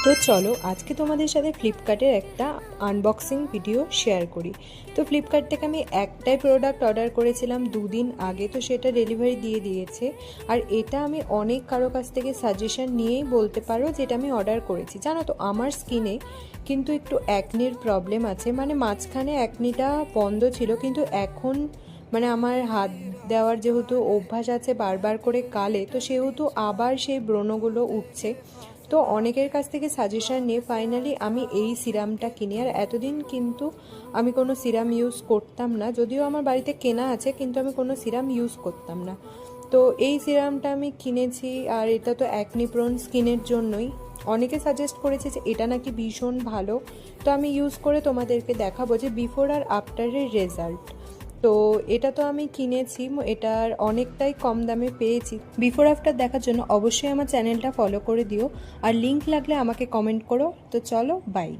তো চলো আজকে তোমাদের সাথে ফ্লিপকার্টের একটা আনবক্সিং ভিডিও শেয়ার করি। তো ফ্লিপকার্ট থেকে আমি একটাই প্রোডাক্ট অর্ডার করেছিলাম দুদিন আগে, তো সেটা ডেলিভারি দিয়ে দিয়েছে। আর এটা আমি অনেক কারো কাছ থেকে সাজেশন নিয়েই বলতে পারো যেটা আমি অর্ডার করেছি। জানো তো আমার স্কিনে কিন্তু একটু অ্যাকনির প্রবলেম আছে, মানে মাঝখানে অ্যাকনিটা বন্ধ ছিল, কিন্তু এখন মানে আমার হাত দেওয়ার যেহেতু অভ্যাস আছে বারবার করে গালে, তো সেহেতু আবার সেই ব্রণগুলো উঠছে। তো অনেকের কাছ থেকে সাজেশন নিয়ে ফাইনালি আমি এই সিরামটা কিনি। আর এতদিন কিন্তু আমি কোনো সিরাম ইউজ করতাম না, যদিও আমার বাড়িতে কেনা আছে, কিন্তু আমি কোনো সিরাম ইউজ করতাম না। তো এই সিরামটা আমি কিনেছি, আর এটা তো অ্যাকনি প্রোন স্কিনের জন্যই। অনেকে সাজেস্ট করেছে যে এটা নাকি ভীষণ ভালো, তো আমি ইউজ করে তোমাদেরকে দেখাবো যে বিফোর আর আফটারের রেজাল্ট। তো এটা তো আমি কিনেছি, এটার অনেকটাই কম দামে পেয়েছি। বিফোর আফটার দেখার জন্য অবশ্যই আমার চ্যানেলটা ফলো করে দিও, আর লিংক লাগলে আমাকে কমেন্ট করো। তো চলো, বাই।